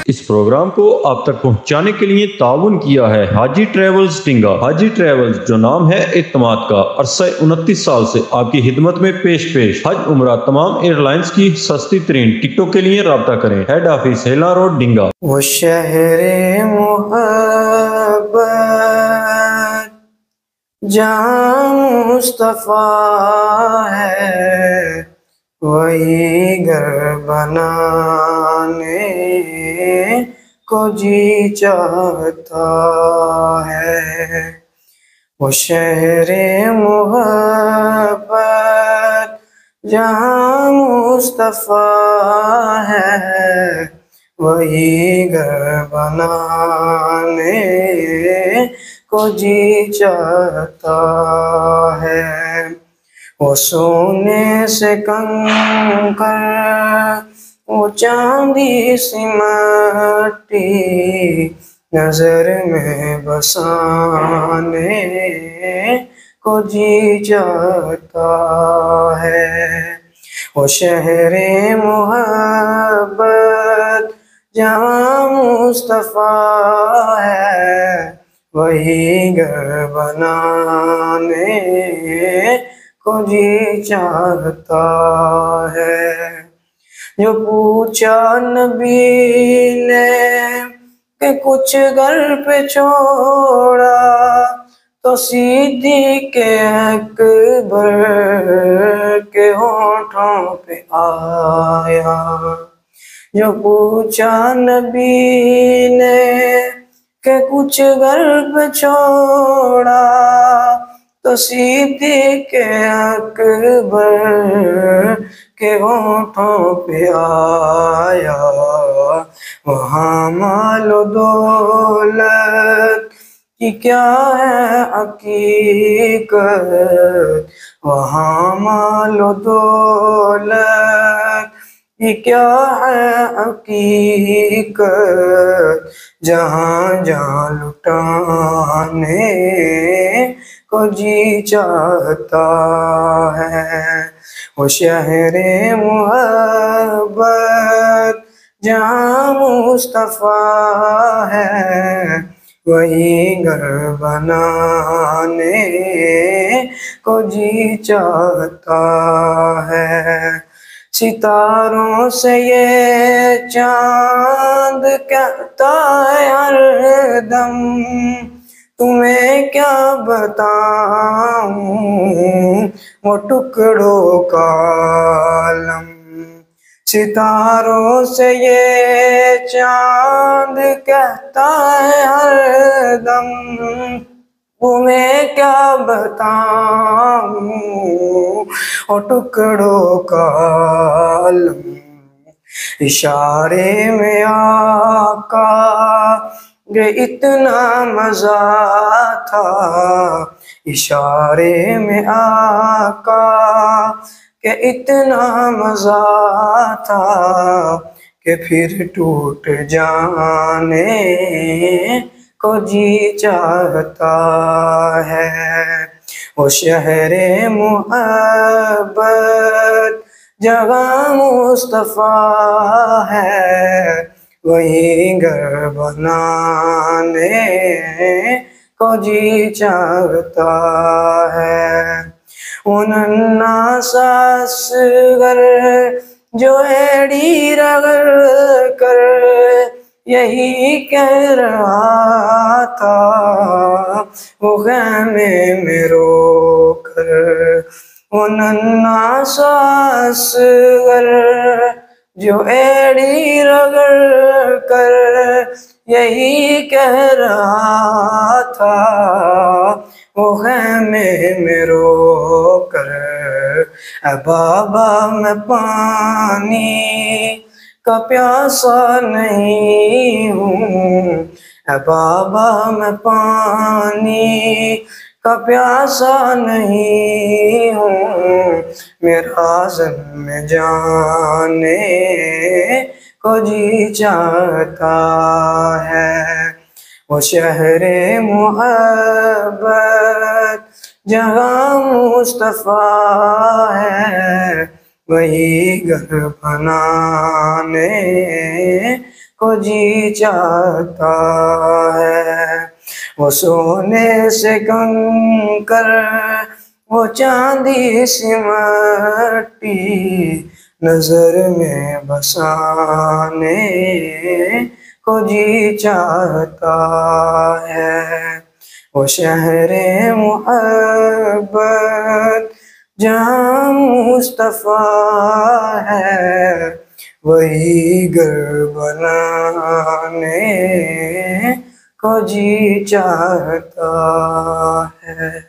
इस प्रोग्राम को आप तक पहुंचाने के लिए ताउन किया है हाजी ट्रेवल्स टिंगा। हाजी ट्रेवल्स, जो नाम है एतमाद का, अरसा 29 साल से आपकी खिदमत में पेश हज उम्रा तमाम एयरलाइंस की सस्ती तरीन टिकटों के लिए राब्ता करें। हेड ऑफिस हेला रोड, डिंगा। वो शहरे मोहब्बत जहाँ मुस्तफा है, वही घर बनाने को जी चाहता है। वो शहरे मोहब्बत जहाँ मुस्तफा है, वही घर बनाने को जी चाहता है। वो सोने से कंकर, वो चांदी सी मट्टी नजर में बसाने को जी चाहता है। वो शहरे मोहब्बत जहाँ मुस्तफा है, वही घर बनाने को जी चाहता है। जो पूछा नबी ने कि कुछ घर पे छोड़ा, तो सीधी के अकबर के होठों पे आया। जो पूछा नबी ने कि कुछ घर पे छोड़ा, तो सीधी के अकबर के होठों पे आया। वहाँ मालो दौलत कि क्या है हकीकत, वहाँ मालो दौलत कि क्या है हकीकत, जहाँ जहाँ लुटाने को जी चाहता है। वो शहरे मोहब्बत जहाँ मुस्तफा है, वही घर बनाने को जी चाहता है। सितारों से ये चांद कहता है हरदम, तुम्हें क्या बताऊं वो टुकड़ों का आलम। सितारों से ये चांद कहता है हरदम, तुम्हें क्या बताऊं और टुकड़ों का आलम। इशारे में आका ये इतना मजा था, इशारे में आका के इतना मजा था कि फिर टूट जाने को जी चाहता है। वो शहरे मोहब्बत जगह मुस्तफा है, वही घर बनाने को जी चाहता है। वो नन्ना सास घर जो एड़ी रगड़ कर यही कह रहा था, वो गमे में रो कर। वो नन्ना सास घर जो एड़ी रगड़ कर यही कह रहा था, वो गमे में रो कर। बाबा मैं पानी का प्यासा नहीं हूँ, बाबा मैं पानी का प्यासा नहीं हूँ, मेरा जन्म जाने को जी चाहता है। वो शहरे मोहब्बत जहाँ मुस्तफा है, वही घर बनाने को जी चाहता है। वो सोने से कंकर, वो चांदी सी मट्टी नजर में बसाने को जी चाहता है। वो शहरे मोहब्बत जहाँ मुस्तफा है, वही घर बनाने को जी चाहता है।